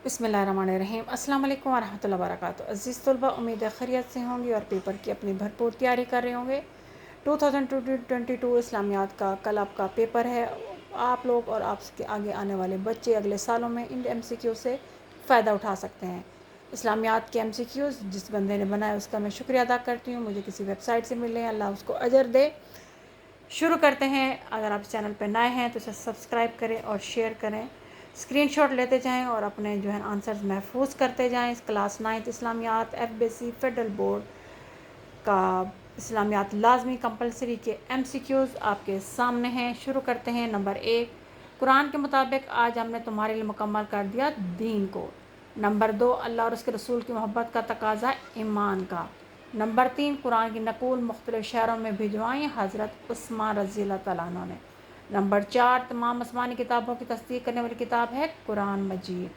बिस्मिल्लाहिर्रहमानिर्रहीम। अस्सलाम वालेकुम वरहमतुल्लाहि वबरकातुहू। अज़ीज़ तलबा, उम्मीद है खैरियत से होंगे और पेपर की अपनी भरपूर तैयारी कर रहे होंगे। 2022 इस्लामियात का कल आपका पेपर है। आप लोग और आपके आगे आने वाले बच्चे अगले सालों में इन MCQ से फ़ायदा उठा सकते हैं। इस्लामियात के MCQs जिस बंदे ने बनाया उसका मैं शुक्रिया अदा करती हूँ। मुझे किसी वेबसाइट से मिले, अल्लाह उसको अजर दे। शुरू करते हैं। अगर आप चैनल पर नए हैं तो इसे सब्सक्राइब करें और शेयर करें। स्क्रीनशॉट लेते जाएं और अपने जो है आंसर्स महफूज करते जाएं। क्लास 9 इस्लामियात FBC फेडरल बोर्ड का इस्लामियात लाजमी कंपलसरी के MCQs आपके सामने हैं। शुरू करते हैं। नंबर 1, कुरान के मुताबिक आज हमने तुम्हारे लिए मुकम्मल कर दिया दीन को। नंबर 2, अल्लाह और उसके रसूल की मोहब्बत का तकाजा ईमान का। नंबर 3, कुरान की नकूल मुख्तलिफ़ शहरों में भिजवाई हज़रत उस्मान रज़ी अल्लाह तआला अन्हु ने। नंबर 4, तमाम आसमानी किताबों की तस्दीक करने वाली किताब है कुरान मजीद।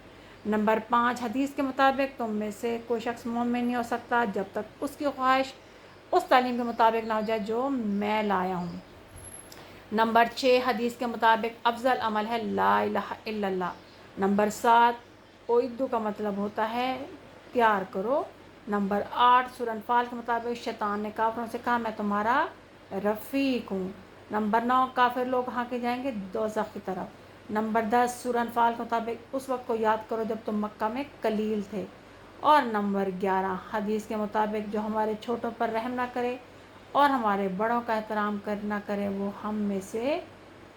नंबर 5, हदीस के मुताबिक तुम में से कोई शख्स मोमिन नहीं हो सकता जब तक उसकी ख्वाहिश उस तालीम के मुताबिक ना हो जाए जो मैं लाया हूँ। नंबर 6, हदीस के मुताबिक अफजल अमल है ला इलाहा इल्लल्लाह। नंबर 7, ओइदू का मतलब होता है तैयार करो। नंबर 8, सूरह अनफाल के मुताबिक शैतान ने काफिरों से कहा मैं तुम्हारा रफ़ीक हूँ। नंबर 9, काफिर लोग हाँके जाएंगे दोज़ख की तरफ। नंबर 10, सूरह अनफाल के मुताबिक उस वक्त को याद करो जब तुम मक्का में कलील थे। और नंबर 11, हदीस के मुताबिक जो हमारे छोटों पर रहम ना करे और हमारे बड़ों का एहतराम ना करे वो हम में से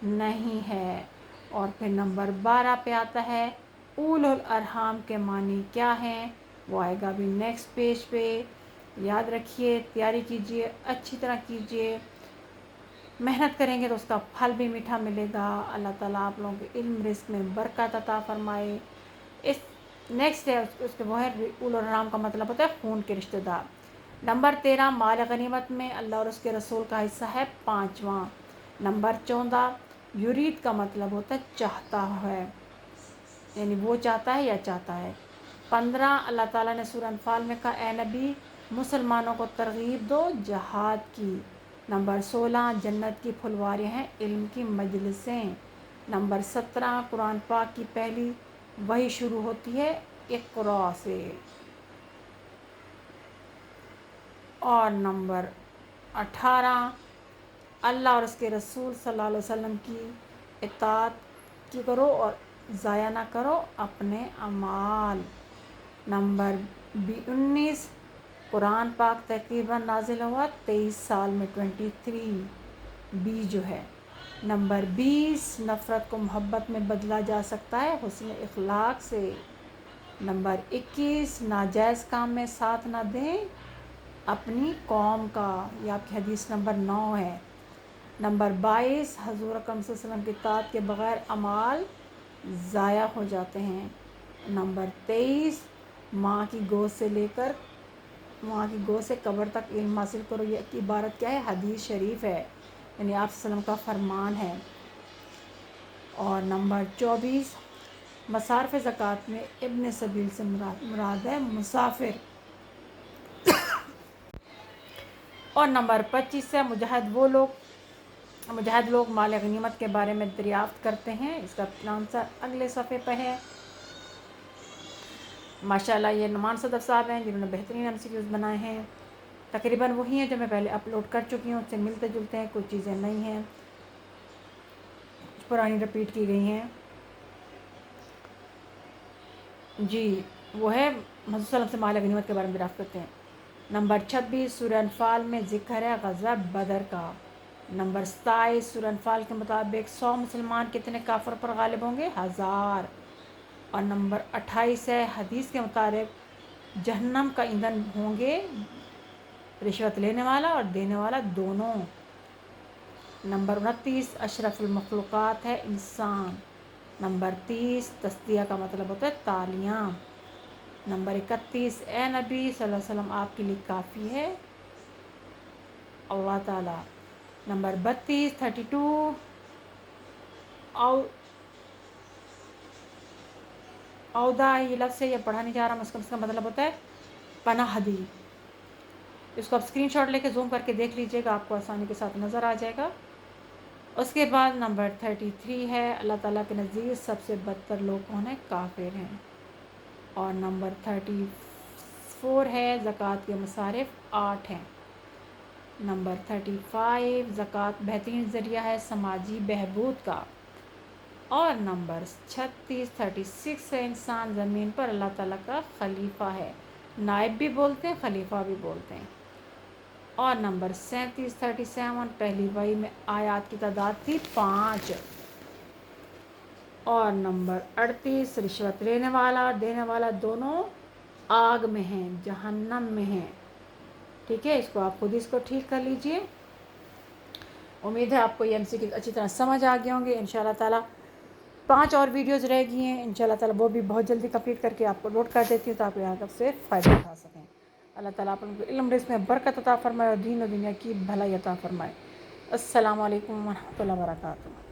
नहीं है। और फिर नंबर 12 पे आता है उलुल अरहाम के मानी क्या हैं, वो आएगा भी नेक्स्ट पेज पे। याद रखिए, तैयारी कीजिए, अच्छी तरह कीजिए, मेहनत करेंगे तो उसका फल भी मीठा मिलेगा। अल्लाह ताला आप लोगों के इल्म रिस्क में बरकत अता फरमाए। इस नेक्स्ट है उसके वो है उलुल अरहाम का मतलब होता है खून के रिश्तेदार। नंबर 13, माल गनीमत में अल्लाह और उसके रसूल का हिस्सा है 5वां। नंबर 14, युरीद का मतलब होता है चाहता है, यानी वो चाहता है या चाहता है। 15, अल्लाह ताला ने सूरह अनफाल में कहा ए नबी मुसलमानों को तरगीब दो जहाद की। नंबर 16, जन्नत की फुलवारियाँ हैं इल्म की मजलिसें। नंबर 17, कुरान पाक की पहली वही शुरू होती है इक़रा से। और नंबर 18, अल्लाह और उसके रसूल सल्लल्लाहु अलैहि वसल्लम की इताअत की करो और ज़ाया ना करो अपने अमाल। नंबर 19, कुरान पाक तकरीबन नाजिल हुआ 23 साल में 23 बी जो है। नंबर 20, नफ़रत को मोहब्बत में बदला जा सकता है हुस्न इखलाक से। नंबर 21, नाजायज़ काम में साथ ना दें अपनी कौम का, ये आपकी हदीस नंबर 9 है। नंबर 22, हज़ूर अकरम सल्लल्लाहु अलैहि वसल्लम की इत्ताअत के बग़ैर अमाल ज़ाया हो जाते हैं। नंबर 23, माँ की गोद से लेकर माँ की गोद से कब्र तक इल्म हासिल करो, ये की इबारत क्या है, हदीस शरीफ है, यानी आप सल्लम का फरमान है। और नंबर 24, मसारफ़ ज़कात में इब्न सबील से मुराद है मुसाफिर। और नंबर 25 है मुजाहिद लोग माल गनीमत के बारे में दरियाफ्त करते हैं। इसका आंसर अगले सफ़े पर है। माशाल्लाह ये नुमान सदफ़ साहब हैं जिन्होंने बेहतरीन MCQs बनाए हैं। तकरीबन वही हैं जो मैं पहले अपलोड कर चुकी हूँ, उससे मिलते जुलते हैं, कुछ चीज़ें नई हैं, कुछ पुरानी रिपीट की गई हैं। जी, वो है हज़रत सल्लम से माल गनीमत के बारे में दरियाफ्त करते हैं। नंबर 26, सूरह अनफाल में ज़िक्र है ग़ज़वा बदर का। नंबर 27, सूरह अनफाल के मुताबिक 100 मुसलमान कितने काफिर पर गालिब होंगे, 1000। और नंबर 28 है हदीस के मुताबिक जहन्नम का ईंधन होंगे रिश्वत लेने वाला और देने वाला दोनों। नंबर 29, अशरफुल मखलूक़ात है इंसान। नंबर 30, तस्दिया का मतलब होता है तालियाँ। नंबर 31, ए नबी सल्लल्लाहु अलैहि वसल्लम आपके लिए काफ़ी है अल्लाह ताला। नंबर 32 औदा, ये लफ्ज़ है, ये पढ़ा नहीं जा रहा, उसका मतलब होता है पनाह दी। इसको आप स्क्रीनशॉट लेके जूम करके देख लीजिएगा, आपको आसानी के साथ नज़र आ जाएगा। उसके बाद नंबर 33 है अल्लाह ताला के नज़दीक सबसे बदतर लोग कौन है, काफिर हैं। اور نمبر 34 ہے ذکوٰۃ کے مصارف 8 ہیں۔ نمبر 35 ذکوٰۃ بہترین ذریعہ ہے سماجی بہبود کا۔ اور نمبر 36 ہے انسان زمین پر اللہ تعالیٰ کا خلیفہ ہے، نائب بھی بولتے ہیں خلیفہ بھی بولتے ہیں۔ اور نمبر 37 پہلی وحی میں آیات کی تعداد تھی 5۔ اور نمبر 38 رشوت لینے والا اور دینے والا دونوں آگ میں ہیں، جہنم میں ہیں۔ ٹھیک ہے، اس کو آپ خود اس کو ٹھیک کر لیجئے۔ امید ہے آپ کو یہ MCQ اچھی طرح سمجھ آ گئے ہوں گے۔ انشاءاللہ تعالیٰ 5 اور ویڈیوز رہ گئی ہیں، انشاءاللہ تعالیٰ وہ بھی بہت جلدی کمپلیٹ کر کے آپ کو اپلوڈ کر دیتی ہوں تاکہ آپ سے فائدہ اٹھا سکیں۔ اللہ تعالیٰ آپ کو علم رزق میں برکت عطا فرمائے اور دین و دنیا کی بھلائی عطا فرمائے۔ السلام علیکم ورحمۃ اللہ وبرکاتہ۔